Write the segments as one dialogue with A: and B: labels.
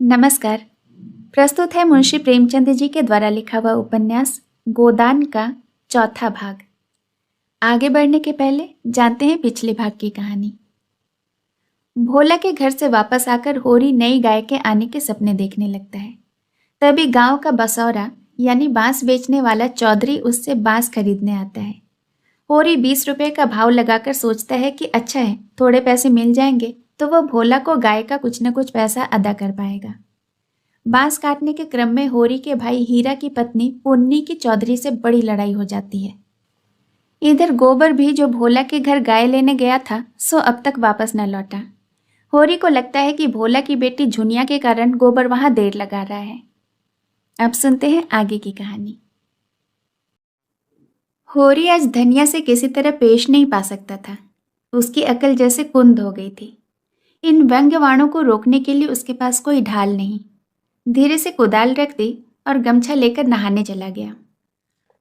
A: नमस्कार। प्रस्तुत है मुंशी प्रेमचंद जी के द्वारा लिखा हुआ उपन्यास गोदान का चौथा भाग। आगे बढ़ने के पहले जानते हैं पिछले भाग की कहानी। भोला के घर से वापस आकर होरी नई गाय के आने के सपने देखने लगता है। तभी गांव का बसौरा यानी बांस बेचने वाला चौधरी उससे बांस खरीदने आता है। होरी 20 रुपये का भाव लगाकर सोचता है कि अच्छा है, थोड़े पैसे मिल जाएंगे तो वह भोला को गाय का कुछ न कुछ पैसा अदा कर पाएगा। बांस काटने के क्रम में होरी के भाई हीरा की पत्नी पुन्नी की चौधरी से बड़ी लड़ाई हो जाती है। इधर गोबर भी जो भोला के घर गाय लेने गया था सो अब तक वापस न लौटा। होरी को लगता है कि भोला की बेटी झुनिया के कारण गोबर वहां देर लगा रहा है। अब सुनते हैं आगे की कहानी। होरी आज धनिया से किसी तरह पेश नहीं पा सकता था। उसकी अकल जैसे कुंद हो गई थी। इन व्यंग्यवाणों को रोकने के लिए उसके पास कोई ढाल नहीं। धीरे से कुदाल रख दी और गमछा लेकर नहाने चला गया।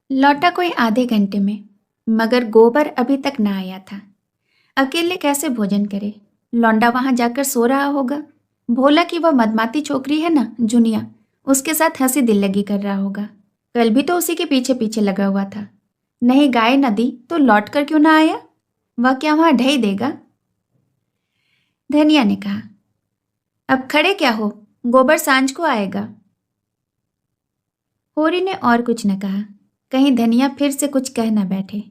A: लौटा कोई आधे घंटे में, मगर गोबर अभी तक न आया था। अकेले कैसे भोजन करे? लौंडा वहां जाकर सो रहा होगा। भोला की वह मदमाती छोकरी है ना जुनिया, उसके साथ हंसी दिल लगी कर रहा होगा। कल भी तो उसी के पीछे पीछे लगा हुआ था। नहीं गाय न दी तो लौट कर क्यों ना आया? वह क्या वहां ढही देगा? धनिया ने कहा, अब खड़े क्या हो, गोबर सांझ को आएगा। होरी ने और कुछ न कहा, कहीं धनिया फिर से कुछ कह न बैठे।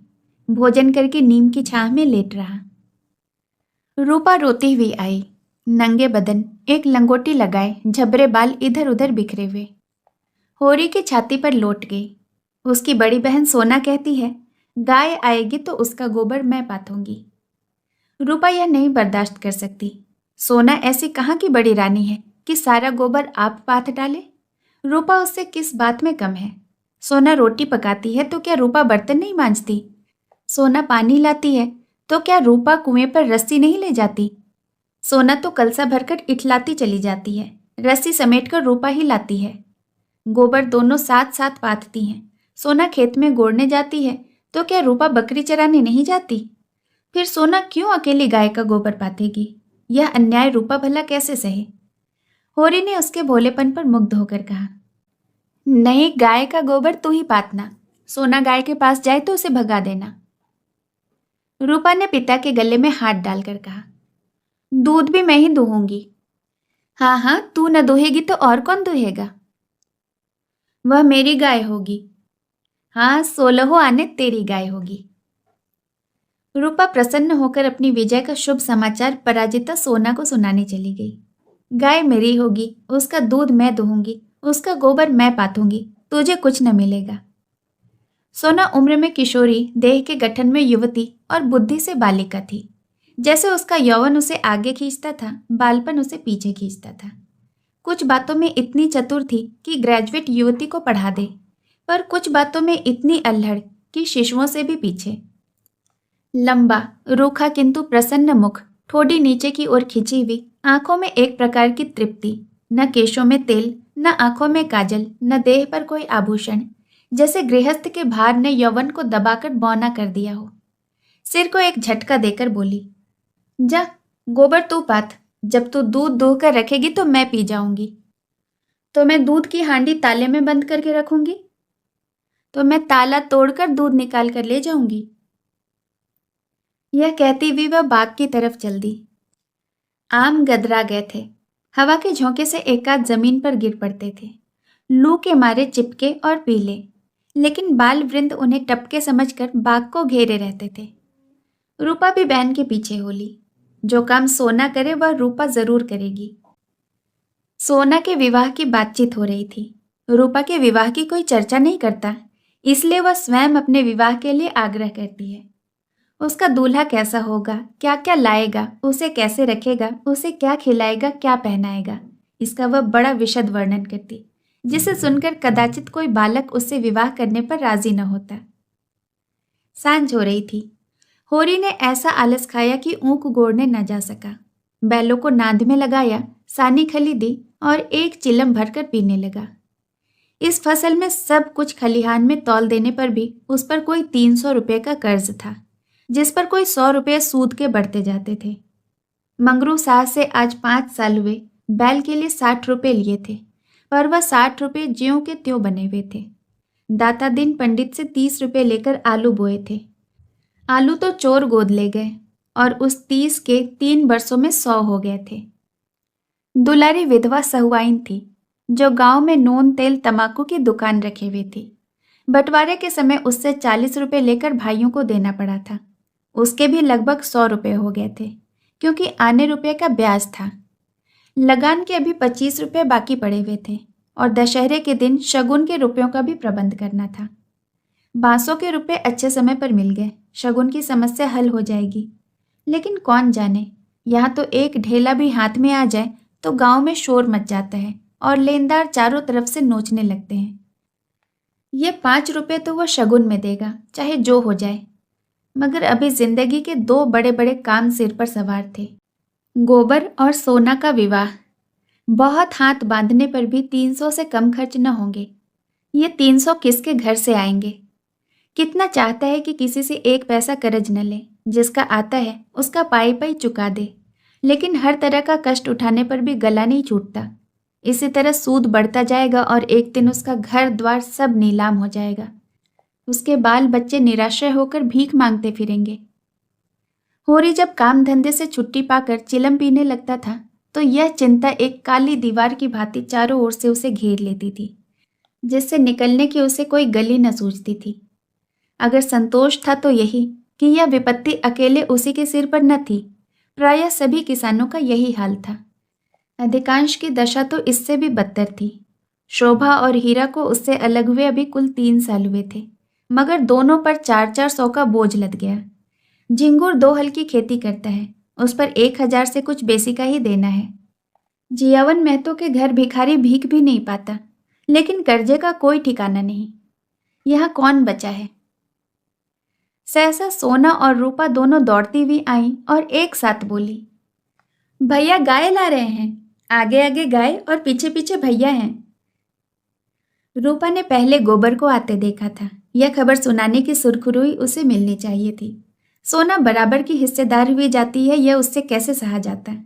A: भोजन करके नीम की छांव में लेट रहा। रूपा रोती हुई आई, नंगे बदन, एक लंगोटी लगाए, झबरे बाल इधर उधर बिखरे हुए। होरी की छाती पर लौट गई। उसकी बड़ी बहन सोना कहती है, गाय आएगी तो उसका गोबर मैं पाथूंगी। रूपा यह नहीं बर्दाश्त कर सकती। सोना ऐसी कहाँ की बड़ी रानी है कि सारा गोबर आप पाथ डाले? रूपा उससे किस बात में कम है? सोना रोटी पकाती है तो क्या रूपा बर्तन नहीं मांजती? सोना पानी लाती है तो क्या रूपा कुएं पर रस्सी नहीं ले जाती? सोना तो कलसा भरकर इठलाती चली जाती है, रस्सी समेटकर रूपा ही लाती है। गोबर दोनों साथ साथ पाथती हैं। सोना खेत में गोड़ने जाती है तो क्या रूपा बकरी चराने नहीं जाती? फिर सोना क्यों अकेली गाय का गोबर पाथेगी? यह अन्याय रूपा भला कैसे सहे? होरी ने उसके भोलेपन पर मुग्ध होकर कहा, नहीं, गाय का गोबर तू ही पातना। सोना गाय के पास जाए तो उसे भगा देना। रूपा ने पिता के गले में हाथ डालकर कहा, दूध भी मैं ही दूहूंगी। हाँ हाँ, तू न दूहेगी तो और कौन दूहेगा? वह मेरी गाय होगी। हाँ, 16 आने तेरी गाय होगी। रूपा प्रसन्न होकर अपनी विजय का शुभ समाचार पराजिता सोना को सुनाने चली गई। गाय मेरी होगी, उसका दूध मैं दूहूंगी, उसका गोबर मैं पाथूंगी, तुझे कुछ न मिलेगा। सोना उम्र में किशोरी, देह के गठन में युवती और बुद्धि से बालिका थी। जैसे उसका यौवन उसे आगे खींचता था, बालपन उसे पीछे खींचता था। कुछ बातों में इतनी चतुर थी कि ग्रेजुएट युवती को पढ़ा दे, पर कुछ बातों में इतनी अल्हड़ कि शिशुओं से भी पीछे। लंबा, रूखा किंतु प्रसन्न मुख, ठोड़ी नीचे की ओर खिंची हुई, आंखों में एक प्रकार की तृप्ति, न केशों में तेल, न आंखों में काजल, न देह पर कोई आभूषण, जैसे गृहस्थ के भार ने यौवन को दबाकर बौना कर दिया हो। सिर को एक झटका देकर बोली, जा गोबर तू पाथ, जब तू दूध दूह कर रखेगी तो मैं पी जाऊंगी। तो मैं दूध की हांडी ताले में बंद करके रखूंगी? तो मैं ताला तोड़कर दूध निकाल कर ले जाऊंगी। यह कहती हुई वह बाग की तरफ चल दी। आम गदरा गए थे। हवा के झोंके से एकाध जमीन पर गिर पड़ते थे, लू के मारे चिपके और पीले, लेकिन बाल वृंद उन्हें टपके समझकर बाग को घेरे रहते थे। रूपा भी बहन के पीछे हो ली। जो काम सोना करे वह रूपा जरूर करेगी। सोना के विवाह की बातचीत हो रही थी। रूपा के विवाह की कोई चर्चा नहीं करता, इसलिए वह स्वयं अपने विवाह के लिए आग्रह करती है। उसका दूल्हा कैसा होगा, क्या क्या लाएगा, उसे कैसे रखेगा, उसे क्या खिलाएगा, क्या पहनाएगा, इसका वह बड़ा विशद वर्णन करती, जिसे सुनकर कदाचित कोई बालक उससे विवाह करने पर राजी न होता। सांझ हो रही थी। होरी ने ऐसा आलस खाया कि ऊँक गोड़ने न जा सका। बैलों को नांद में लगाया, सानी खली दी और एक चिलम भरकर पीने लगा। इस फसल में सब कुछ खलिहान में तौल देने पर भी उस पर कोई 300 रुपये का कर्ज था, जिस पर कोई 100 रुपये सूद के बढ़ते जाते थे। मंगरू साह से आज 5 साल हुए, बैल के लिए 60 रुपये लिए थे, पर वह 60 रुपये ज्यों के त्यों बने हुए थे। दाता दिन पंडित से 30 रुपये लेकर आलू बोए थे। आलू तो चोर गोद ले गए और उस 30 के 3 वर्षों में 100 हो गए थे। दुलारी विधवा सहुआइन थी जो गांव में नून तेल तमाकू की दुकान रखे हुए थी। बंटवारे के समय उससे 40 रुपये लेकर भाइयों को देना पड़ा था। उसके भी लगभग 100 रुपये हो गए थे, क्योंकि आने रुपये का ब्याज था। लगान के अभी 25 रुपये बाकी पड़े हुए थे और दशहरे के दिन शगुन के रुपयों का भी प्रबंध करना था। बांसों के रुपये अच्छे समय पर मिल गए, शगुन की समस्या हल हो जाएगी। लेकिन कौन जाने, यहाँ तो एक ढेला भी हाथ में आ जाए तो गांव में शोर मच जाता है और लेनदार चारों तरफ से नोचने लगते हैं। ये 5 रुपये तो वह शगुन में देगा, चाहे जो हो जाए। मगर अभी जिंदगी के 2 बड़े बड़े काम सिर पर सवार थे, गोबर और सोना का विवाह। बहुत हाथ बांधने पर भी 300 से कम खर्च न होंगे। ये 300 किसके घर से आएंगे? कितना चाहता है कि किसी से 1 पैसा कर्ज न ले, जिसका आता है उसका पाई पाई चुका दे। लेकिन हर तरह का कष्ट उठाने पर भी गला नहीं छूटता। इसी तरह सूद बढ़ता जाएगा और एक दिन उसका घर द्वार सब नीलाम हो जाएगा। उसके बाल बच्चे निराश्रय होकर भीख मांगते फिरेंगे। होरी जब काम धंधे से छुट्टी पाकर चिलम पीने लगता था तो यह चिंता एक काली दीवार की भांति चारों ओर से उसे घेर लेती थी, जिससे निकलने की उसे कोई गली न सूझती थी। अगर संतोष था तो यही कि यह विपत्ति अकेले उसी के सिर पर न थी। प्रायः सभी किसानों का यही हाल था। अधिकांश की दशा तो इससे भी बदतर थी। शोभा और हीरा को उससे अलग हुए अभी कुल 3 साल हुए थे, मगर दोनों पर 400 का बोझ लद गया। झिंगुर 2 हल की खेती करता है, उस पर 1000 से कुछ बेसी का ही देना है। जियावन महतो के घर भिखारी भीख भी नहीं पाता, लेकिन कर्जे का कोई ठिकाना नहीं। यहाँ कौन बचा है? सहसा सोना और रूपा दोनों दौड़ती हुई आईं और एक साथ बोली, भैया गाय ला रहे हैं। आगे आगे गाय और पीछे पीछे भैया हैं। रूपा ने पहले गोबर को आते देखा था। यह खबर सुनाने की सुरखुरुई उसे मिलनी चाहिए थी। सोना बराबर की हिस्सेदार हुई जाती है, यह उससे कैसे सहा जाता है।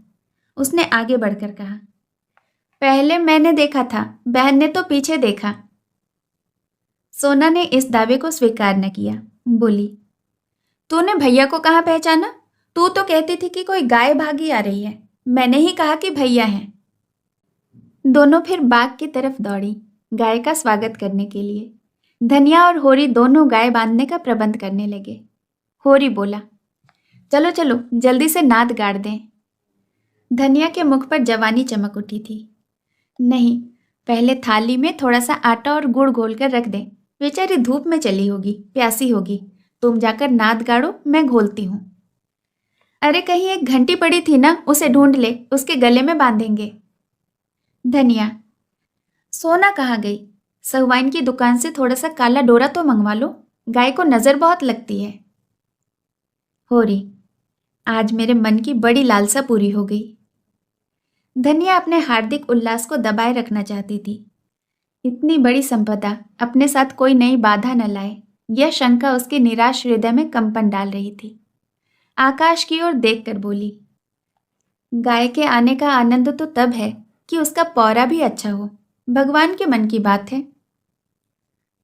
A: उसने आगे बढ़कर कहा, पहले मैंने देखा था, बहन ने तो पीछे देखा। सोना ने इस दावे को स्वीकार न किया। बोली, तूने भैया को कहाँ पहचाना? तू तो कहती थी कि कोई गाय भागी आ रही है। मैंने ही कहा कि भैया हैं। दोनों फिर बाग की तरफ दौड़ी, गाय का स्वागत करने के लिए। धनिया और होरी दोनों गाय बांधने का प्रबंध करने लगे। होरी बोला, चलो चलो जल्दी से नाद गाड़ दें। धनिया के मुख पर जवानी चमक उठी थी। नहीं, पहले थाली में थोड़ा सा आटा और गुड़ घोल कर रख दें। बेचारी धूप में चली होगी, प्यासी होगी। तुम जाकर नाद गाड़ो, मैं घोलती हूँ। अरे कहीं एक घंटी पड़ी थी ना, उसे ढूंढ ले, उसके गले में बांधेंगे। धनिया, सोना कहाँ गई? सहुआइन की दुकान से थोड़ा सा काला डोरा तो मंगवा लो, गाय को नजर बहुत लगती है। होरी, आज मेरे मन की बड़ी लालसा पूरी हो गई। धनिया अपने हार्दिक उल्लास को दबाए रखना चाहती थी। इतनी बड़ी संपदा अपने साथ कोई नई बाधा न लाए, यह शंका उसके निराश हृदय में कंपन डाल रही थी। आकाश की ओर देखकर बोली, गाय के आने का आनंद तो तब है कि उसका पौरा भी अच्छा हो। भगवान के मन की बात है।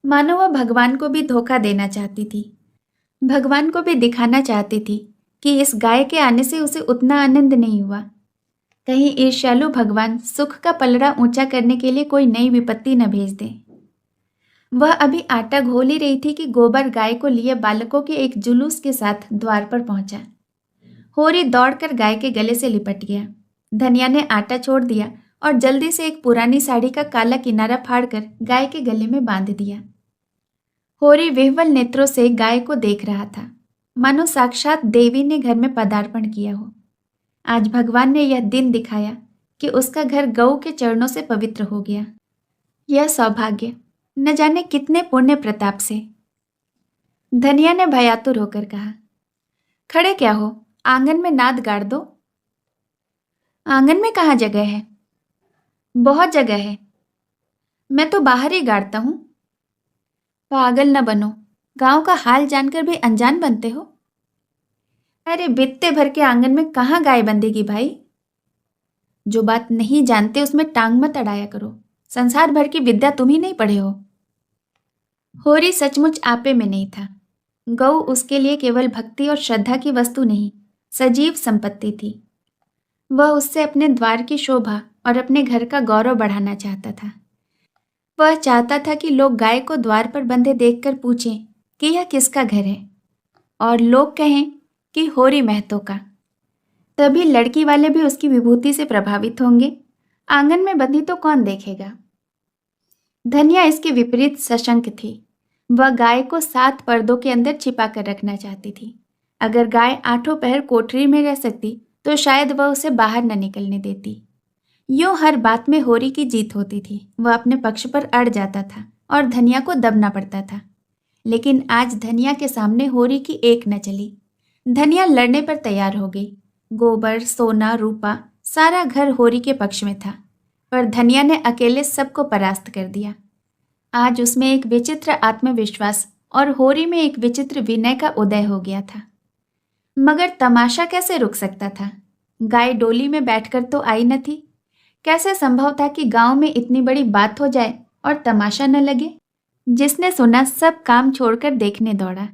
A: मानो वह भगवान को भी धोखा देना चाहती थी। भगवान को भी दिखाना चाहती थी कि इस गाय के आने से उसे उतना आनंद नहीं हुआ। कहीं ईर्ष्यालु भगवान सुख का पलड़ा ऊंचा करने के लिए कोई नई विपत्ति न भेज दे। वह अभी आटा घोल ही रही थी कि गोबर गाय को लिए बालकों के एक जुलूस के साथ द्वार पर पहुंचा। होरी दौड़कर गाय के गले से लिपट गया। धनिया ने आटा छोड़ दिया और जल्दी से एक पुरानी साड़ी का काला किनारा फाड़कर गाय के गले में बांध दिया। होरी विह्वल नेत्रों से गाय को देख रहा था, मानो साक्षात देवी ने घर में पदार्पण किया हो। आज भगवान ने यह दिन दिखाया कि उसका घर गऊ के चरणों से पवित्र हो गया। यह सौभाग्य न जाने कितने पुण्य प्रताप से। धनिया ने भयातुर होकर कहा, खड़े क्या हो, आंगन में नाद गाड़ दो। आंगन में कहाँ जगह है? बहुत जगह है, मैं तो बाहर ही गाड़ता हूँ। पागल न बनो, गांव का हाल जानकर भी अनजान बनते हो। अरे बित्ते भर के आंगन में कहाँ गाय बंधेगी भाई? जो बात नहीं जानते उसमें टांग मत अड़ाया करो। संसार भर की विद्या तुम ही नहीं पढ़े हो। होरी सचमुच आपे में नहीं था। गौ उसके लिए केवल भक्ति और श्रद्धा की वस्तु नहीं, सजीव संपत्ति थी। वह उससे अपने द्वार की शोभा और अपने घर का गौरव बढ़ाना चाहता था। वह चाहता था कि लोग गाय को द्वार पर बंधे देखकर पूछें कि यह किसका घर है, और लोग कहें कि होरी महतो का। तभी लड़की वाले भी उसकी विभूति से प्रभावित होंगे। आंगन में बंधी तो कौन देखेगा। धनिया इसके विपरीत सशंक थी। वह गाय को 7 पर्दों के अंदर छिपा कर रखना चाहती थी। अगर गाय 8 पहर कोठरी में रह सकती तो शायद वह उसे बाहर न निकलने देती। यूं हर बात में होरी की जीत होती थी। वह अपने पक्ष पर अड़ जाता था और धनिया को दबना पड़ता था। लेकिन आज धनिया के सामने होरी की एक न चली। धनिया लड़ने पर तैयार हो गई। गोबर, सोना, रूपा, सारा घर होरी के पक्ष में था, पर धनिया ने अकेले सबको परास्त कर दिया। आज उसमें एक विचित्र आत्मविश्वास और होरी में एक विचित्र विनय का उदय हो गया था। मगर तमाशा कैसे रुक सकता था? गाय डोली में बैठकर तो आई न थी। कैसे संभव था कि गांव में इतनी बड़ी बात हो जाए और तमाशा न लगे? जिसने सुना सब काम छोड़कर देखने दौड़ा।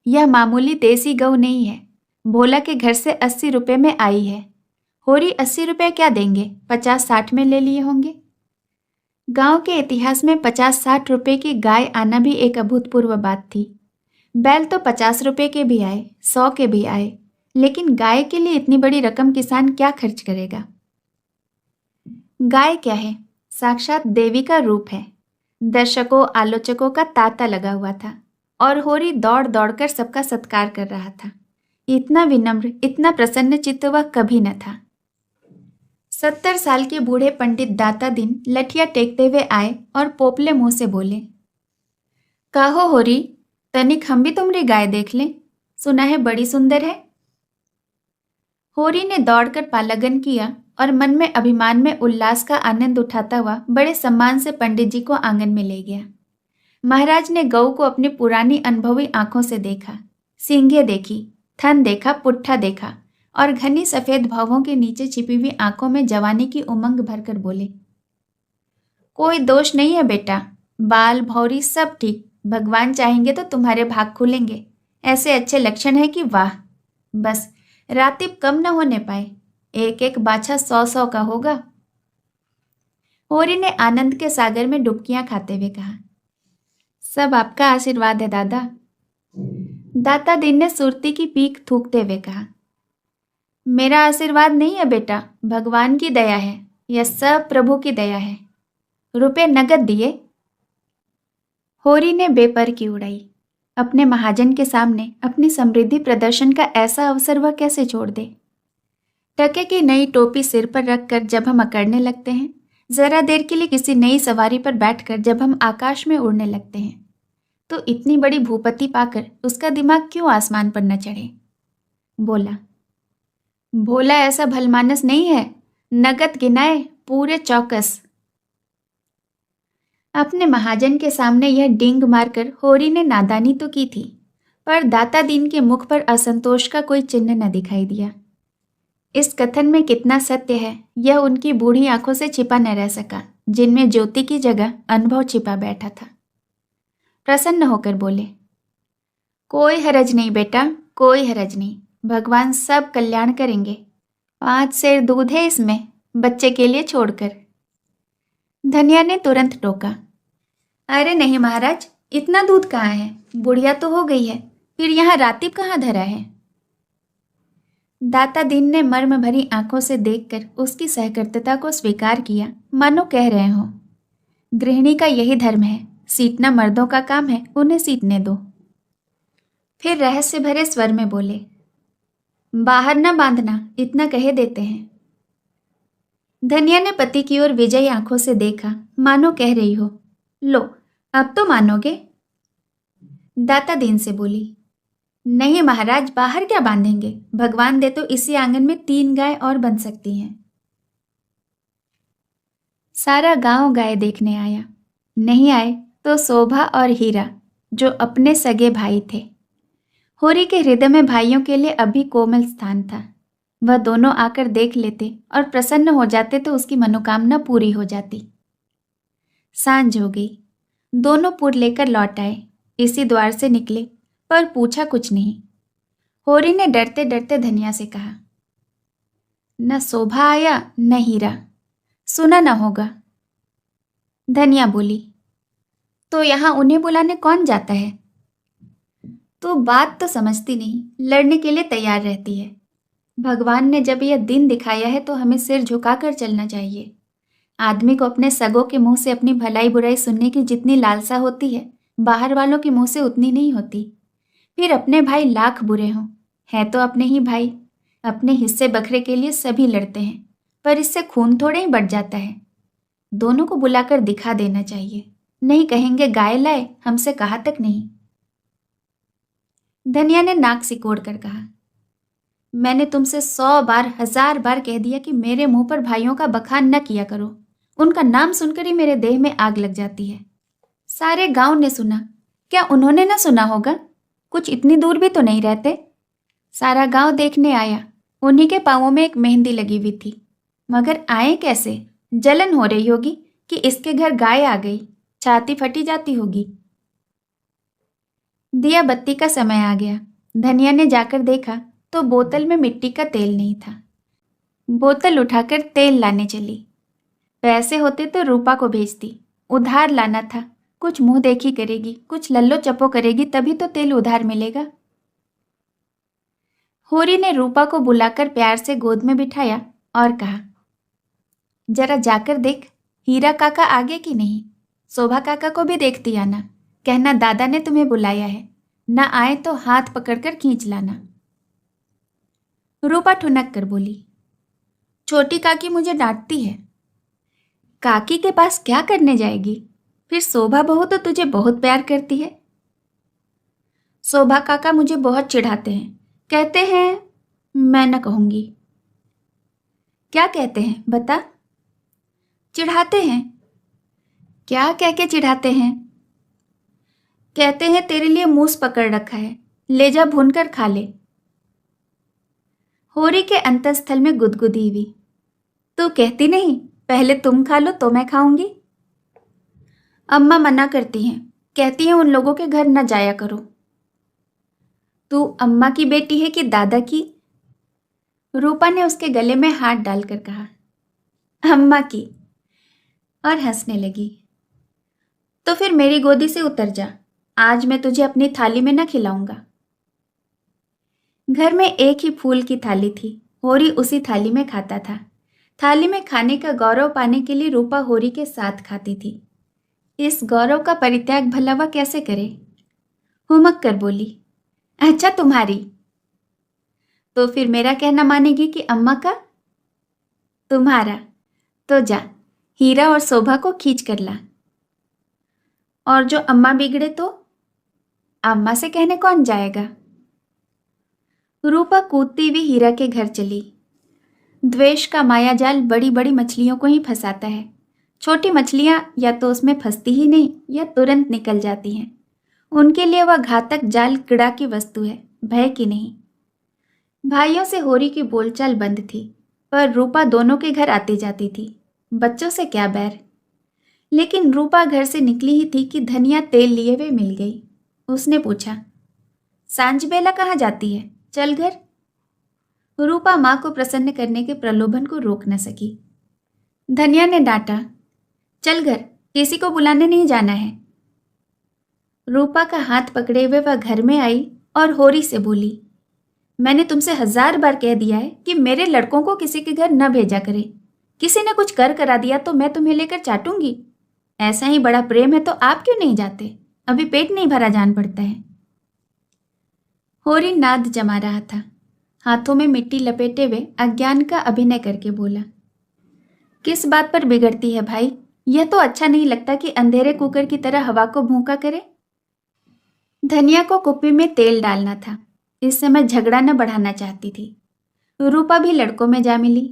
A: यह मामूली देसी गऊ नहीं है। भोला के घर से 80 रुपए में आई है। होरी 80 रुपए क्या देंगे? 50-60 में ले लिए होंगे। गांव के इतिहास में 50-60 रुपए की गाय आना भी एक अभूतपूर्व बात थी। बैल तो 50 रुपए के भी आए, 100 के भी आए, लेकिन गाय के लिए इतनी बड़ी रकम किसान क्या खर्च करेगा? गाय क्या है? साक्षात देवी का रूप है। दर्शकों, आलोचकों का तांता लगा हुआ था और होरी दौड़ दौड़कर सबका सत्कार कर रहा था। इतना विनम्र, इतना प्रसन्न चित्त वह कभी न था। 70 साल के बूढ़े पंडित दाता दिन लठिया टेकते हुए आए और पोपले मुंह से बोले, काहो होरी, तनिक हम भी तुमरी गाय देख लें, सुना है बड़ी सुंदर है। होरी ने दौड़कर पालागन किया और मन में अभिमान में उल्लास का आनंद उठाता हुआ बड़े सम्मान से पंडित जी को आंगन में ले गया। महाराज ने गऊ को अपनी पुरानी अनुभवी आंखों से देखा। सींगें देखी, थन देखा, पुट्ठा देखा और घनी सफेद भावों के नीचे छिपी हुई आंखों में जवानी की उमंग भरकर बोले, कोई दोष नहीं है बेटा, बाल भौरी सब ठीक। भगवान चाहेंगे तो तुम्हारे भाग खुलेंगे। ऐसे अच्छे लक्षण है कि वाह। बस रातिब कम न होने पाए। एक एक बाछा 100-100 का होगा। होरी ने आनंद के सागर में डुबकियां खाते हुए कहा, सब आपका आशीर्वाद है दादा। दाता दिन ने सुरती की पीक थूकते हुए कहा, मेरा आशीर्वाद नहीं है बेटा, भगवान की दया है। यह सब प्रभु की दया है। रुपए नगद दिए। होरी ने बेपर की उड़ाई। अपने महाजन के सामने अपनी समृद्धि प्रदर्शन का ऐसा अवसर वह कैसे छोड़ दे? टके की नई टोपी सिर पर रखकर जब हम अकड़ने लगते हैं, जरा देर के लिए किसी नई सवारी पर बैठकर जब हम आकाश में उड़ने लगते हैं, तो इतनी बड़ी भूपति पाकर उसका दिमाग क्यों आसमान पर न चढ़े? बोला, भोला ऐसा भलमानस नहीं है। नगद गिनाए पूरे चौकस। अपने महाजन के सामने यह डिंग मारकर होरी ने नादानी तो की थी, पर दाता दीन के मुख पर असंतोष का कोई चिन्ह न दिखाई दिया। इस कथन में कितना सत्य है यह उनकी बूढ़ी आंखों से छिपा न रह सका, जिनमें ज्योति की जगह अनुभव छिपा बैठा था। प्रसन्न होकर बोले, कोई हरज नहीं बेटा, कोई हरज नहीं। भगवान सब कल्याण करेंगे। 5 सेर दूध है इसमें, बच्चे के लिए छोड़कर। धनिया ने तुरंत टोका, अरे नहीं महाराज, इतना दूध कहाँ है? बुढ़िया तो हो गई है, फिर यहाँ रातिब कहाँ धरा है? दाता दीन ने मर्म भरी आंखों से देखकर उसकी सहकर्तता को स्वीकार किया, मानो कह रहे हो, गृहिणी का यही धर्म है, सीटना मर्दों का काम है, उन्हें सीटने दो। फिर रहस्य भरे स्वर में बोले, बाहर न बांधना, इतना कहे देते हैं। धनिया ने पति की ओर विजयी आंखों से देखा, मानो कह रही हो, लो अब तो मानोगे। दाता दीन से बोली, नहीं महाराज, बाहर क्या बांधेंगे? भगवान दे तो इसी आंगन में 3 गाय और बन सकती हैं। सारा गांव गाय देखने आया। नहीं आए तो शोभा और हीरा, जो अपने सगे भाई थे। होरी के हृदय में भाइयों के लिए अभी कोमल स्थान था। वह दोनों आकर देख लेते और प्रसन्न हो जाते तो उसकी मनोकामना पूरी हो जाती। सांझ हो गई। दोनों पुर लेकर लौट आए। इसी द्वार से निकले पर पूछा कुछ नहीं। होरी ने डरते डरते धनिया से कहा, न शोभा आया न हीरा, सुना न होगा। धनिया बोली, तो यहां उन्हें बुलाने कौन जाता है? तो बात तो समझती नहीं, लड़ने के लिए तैयार रहती है। भगवान ने जब यह दिन दिखाया है तो हमें सिर झुकाकर चलना चाहिए। आदमी को अपने सगों के मुंह से अपनी भलाई बुराई सुनने की जितनी लालसा होती है, बाहर वालों के मुंह से उतनी नहीं होती। फिर अपने भाई लाख बुरे हों, हैं तो अपने ही भाई। अपने हिस्से बखरे के लिए सभी लड़ते हैं, पर इससे खून थोड़े ही बढ़ जाता है। दोनों को बुलाकर दिखा देना चाहिए, नहीं कहेंगे गाय लाए, हमसे कहा तक नहीं। धनिया ने नाक सिकोड़ कर कहा, मैंने तुमसे 100 बार 1000 बार कह दिया कि मेरे मुंह पर भाइयों का बखान न किया करो। उनका नाम सुनकर ही मेरे देह में आग लग जाती है। सारे गांव ने सुना, क्या उन्होंने न सुना होगा? कुछ इतनी दूर भी तो नहीं रहते। सारा गांव देखने आया। उन्हीं के पांवों में एक मेहंदी लगी हुई थी, मगर आए कैसे? जलन हो रही होगी कि इसके घर गाय आ गई, छाती फटी जाती होगी। दिया बत्ती का समय आ गया। धनिया ने जाकर देखा तो बोतल में मिट्टी का तेल नहीं था। बोतल उठाकर तेल लाने चली। पैसे होते तो रूपा को भेजती, उधार लाना था। कुछ मुंह देखी करेगी, कुछ लल्लो चप्पो करेगी, तभी तो तेल उधार मिलेगा। होरी ने रूपा को बुलाकर प्यार से गोद में बिठाया और कहा, जरा जाकर देख, हीरा काका आगे कि नहीं। शोभा काका को भी देखती आना, कहना दादा ने तुम्हें बुलाया है। न आए तो हाथ पकड़कर खींच लाना। रूपा ठुनक कर बोली, छोटी काकी मुझे डांटती है। काकी के पास क्या करने जाएगी? फिर शोभा बहू तो तुझे बहुत प्यार करती है। शोभा काका मुझे बहुत चिढ़ाते हैं, कहते हैं, मैं न कहूंगी। क्या कहते हैं बता? चिढ़ाते हैं। क्या कह के चिढ़ाते हैं? कहते हैं तेरे लिए मूस पकड़ रखा है, ले जा भून कर खा ले। होरी के अंतस्थल में गुदगुदी हुई। तू कहती नहीं, पहले तुम खा लो तो मैं खाऊंगी। अम्मा मना करती हैं, कहती हैं उन लोगों के घर न जाया करो। तू अम्मा की बेटी है कि दादा की? रूपा ने उसके गले में हाथ डालकर कहा, अम्मा की, और हंसने लगी। तो फिर मेरी गोदी से उतर जा, आज मैं तुझे अपनी थाली में न खिलाऊंगा। घर में एक ही फूल की थाली थी, होरी उसी थाली में खाता था। थाली में खाने का गौरव पाने के लिए रूपा होरी के साथ खाती थी। इस गौरव का परित्याग भला वह कैसे करे? हुमक कर बोली, अच्छा तुम्हारी। तो फिर मेरा कहना मानेगी कि अम्मा का? तुम्हारा। तो जा, हीरा और शोभा को खींच कर ला। और जो अम्मा बिगड़े तो? अम्मा से कहने कौन जाएगा? रूपा कूदती हुई हीरा के घर चली। द्वेष का मायाजाल बड़ी बड़ी मछलियों को ही फंसाता है। छोटी मछलियां या तो उसमें फंसती ही नहीं या तुरंत निकल जाती हैं। उनके लिए वह घातक जाल कीड़ा की वस्तु है, भय की नहीं। भाइयों से होरी की बोलचाल बंद थी, पर रूपा दोनों के घर आती जाती थी। बच्चों से क्या बैर। लेकिन रूपा घर से निकली ही थी कि धनिया तेल लिए हुए मिल गई। उसने पूछा, सांझ बेला कहाँ जाती है? चल घर। रूपा माँ को प्रसन्न करने के प्रलोभन को रोक न सकी। धनिया ने डांटा, चल घर, किसी को बुलाने नहीं जाना है। रूपा का हाथ पकड़े हुए वह घर में आई और होरी से बोली, मैंने तुमसे 1000 बार कह दिया है कि मेरे लड़कों को किसी के घर न भेजा करे। किसी ने कुछ कर करा दिया तो मैं तुम्हें लेकर चाटूंगी। ऐसा ही बड़ा प्रेम है तो आप क्यों नहीं जाते? अभी पेट नहीं भरा जान पड़ता है। होरी नाद जमा रहा था। हाथों में मिट्टी लपेटे हुए अज्ञान का अभिनय करके बोला, किस बात पर बिगड़ती है भाई? यह तो अच्छा नहीं लगता कि अंधेरे कुकर की तरह हवा को भूखा करे। धनिया को कुप्पी में तेल डालना था। इस समय झगड़ा न बढ़ाना चाहती थी। रूपा भी लड़कों में जा मिली।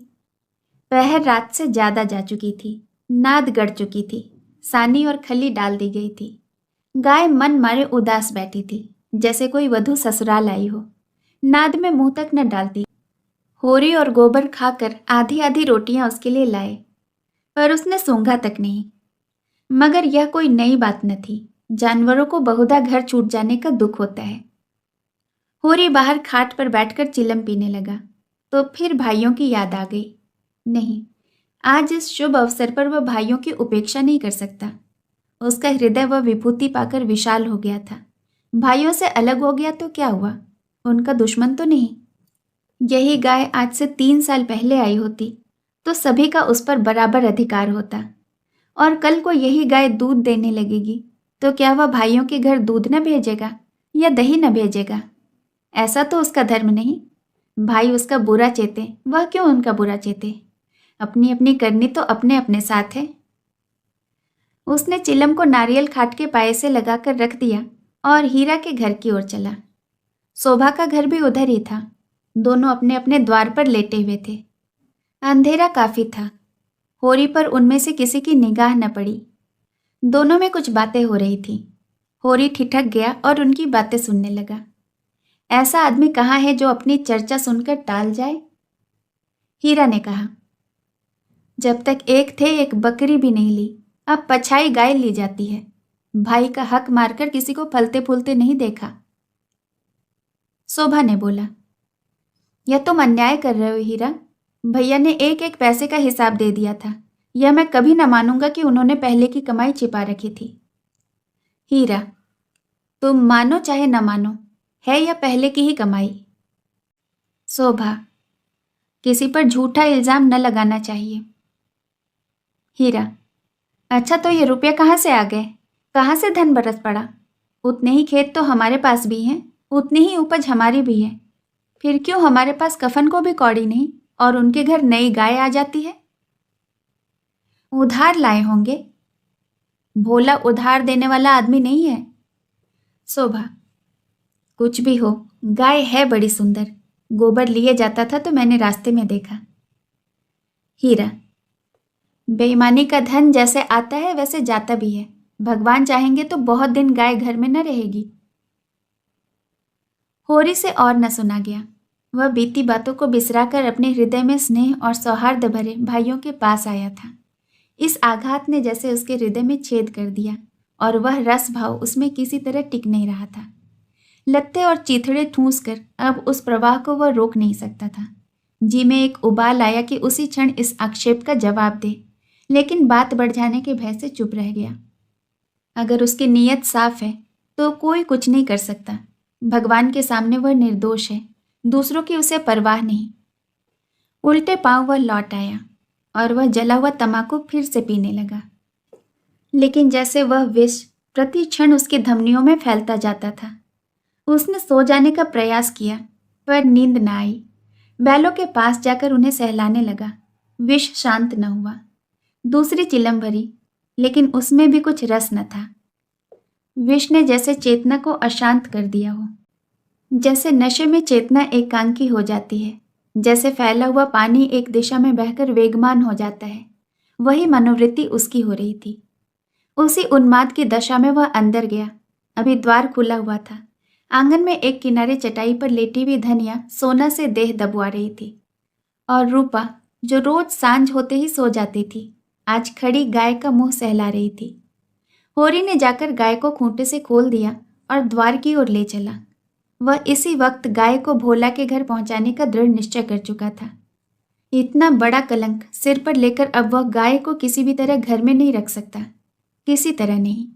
A: पहर रात से ज्यादा जा चुकी थी। नाद गड़ चुकी थी। सानी और खली डाल दी गई थी। गाय मन मारे उदास बैठी थी, जैसे कोई वधू ससुराल आई हो। नाद में मुंह तक न डालती। होरी और गोबर खाकर आधी आधी रोटियां उसके लिए लाए, पर उसने सूंघा तक नहीं। मगर यह कोई नई बात न थी। जानवरों को बहुधा घर छूट जाने का दुख होता है। होरी बाहर खाट पर बैठकर चिलम पीने लगा तो फिर भाइयों की याद आ गई। नहीं, आज इस शुभ अवसर पर वह भाइयों की उपेक्षा नहीं कर सकता। उसका हृदय वह विभूति पाकर विशाल हो गया था। भाइयों से अलग हो गया तो क्या हुआ, उनका दुश्मन तो नहीं। यही गाय आज से 3 साल पहले आई होती तो सभी का उस पर बराबर अधिकार होता, और कल को यही गाय दूध देने लगेगी तो क्या वह भाइयों के घर दूध न भेजेगा या दही न भेजेगा? ऐसा तो उसका धर्म नहीं। भाई उसका बुरा चेते, वह क्यों उनका बुरा चेते? अपनी अपनी करनी तो अपने अपने साथ है। उसने चिलम को नारियल खाट के पाए से लगाकर रख दिया और हीरा के घर की ओर चला। शोभा का घर भी उधर ही था। दोनों अपने अपने द्वार पर लेटे हुए थे। अंधेरा काफी था। होरी पर उनमें से किसी की निगाह न पड़ी। दोनों में कुछ बातें हो रही थी। होरी ठिठक गया और उनकी बातें सुनने लगा। ऐसा आदमी कहाँ है जो अपनी चर्चा सुनकर टाल जाए? हीरा ने कहा, जब तक एक थे एक बकरी भी नहीं ली, अब पछाई गाय ली जाती है। भाई का हक मारकर किसी को फलते फूलते नहीं देखा। शोभा ने बोला, यह तुम अन्याय कर रहे हो हीरा। भैया ने एक एक पैसे का हिसाब दे दिया था। यह मैं कभी न मानूंगा कि उन्होंने पहले की कमाई छिपा रखी थी। हीरा, तुम मानो चाहे न मानो, है यह पहले की ही कमाई। शोभा, किसी पर झूठा इल्जाम न लगाना चाहिए। हीरा, अच्छा तो ये रुपये कहाँ से आ गए? कहाँ से धन बरस पड़ा? उतने ही खेत तो हमारे पास भी हैं, उतनी ही उपज हमारी भी है। फिर क्यों हमारे पास कफन को भी कौड़ी नहीं और उनके घर नई गाय आ जाती है? उधार लाए होंगे। भोला उधार देने वाला आदमी नहीं है। शोभा, कुछ भी हो, गाय है बड़ी सुंदर। गोबर लिए जाता था तो मैंने रास्ते में देखा। हीरा, बेईमानी का धन जैसे आता है वैसे जाता भी है। भगवान चाहेंगे तो बहुत दिन गाय घर में न रहेगी। होरी से और न सुना गया। वह बीती बातों को बिसराकर अपने हृदय में स्नेह और सौहार्द भरे भाइयों के पास आया था। इस आघात ने जैसे उसके हृदय में छेद कर दिया और वह रस भाव उसमें किसी तरह टिक नहीं रहा था। लत्ते और चीथड़े ठूंस कर अब उस प्रवाह को वह रोक नहीं सकता था। जी में एक उबाल आया कि उसी क्षण इस आक्षेप का जवाब दे, लेकिन बात बढ़ जाने के भय से चुप रह गया। अगर उसकी नीयत साफ है तो कोई कुछ नहीं कर सकता। भगवान के सामने वह निर्दोष है, दूसरों की उसे परवाह नहीं। उल्टे पांव वह लौट आया और वह जला हुआ तंबाकू फिर से पीने लगा, लेकिन जैसे वह विष प्रति क्षण उसकी धमनियों में फैलता जाता था। उसने सो जाने का प्रयास किया पर नींद न आई। बैलों के पास जाकर उन्हें सहलाने लगा। विष शांत न हुआ। दूसरी चिलम भरी, लेकिन उसमें भी कुछ रस न था। विष ने जैसे चेतना को अशांत कर दिया हो। जैसे नशे में चेतना एकांकी हो जाती है, जैसे फैला हुआ पानी एक दिशा में बहकर वेगमान हो जाता है, वही मनोवृत्ति उसकी हो रही थी। उसी उन्माद की दशा में वह अंदर गया। अभी द्वार खुला हुआ था। आंगन में एक किनारे चटाई पर लेटी हुई धनिया सोना से देह दबवा रही थी, और रूपा जो रोज सांझ होते ही सो जाती थी, आज खड़ी गाय का मुंह सहला रही थी। होरी ने जाकर गाय को खूंटे से खोल दिया और द्वार की ओर ले चला। वह इसी वक्त गाय को भोला के घर पहुंचाने का दृढ़ निश्चय कर चुका था। इतना बड़ा कलंक सिर पर लेकर अब वह गाय को किसी भी तरह घर में नहीं रख सकता, किसी तरह नहीं।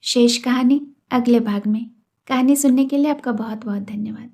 A: शेष कहानी अगले भाग में। कहानी सुनने के लिए आपका बहुत बहुत धन्यवाद।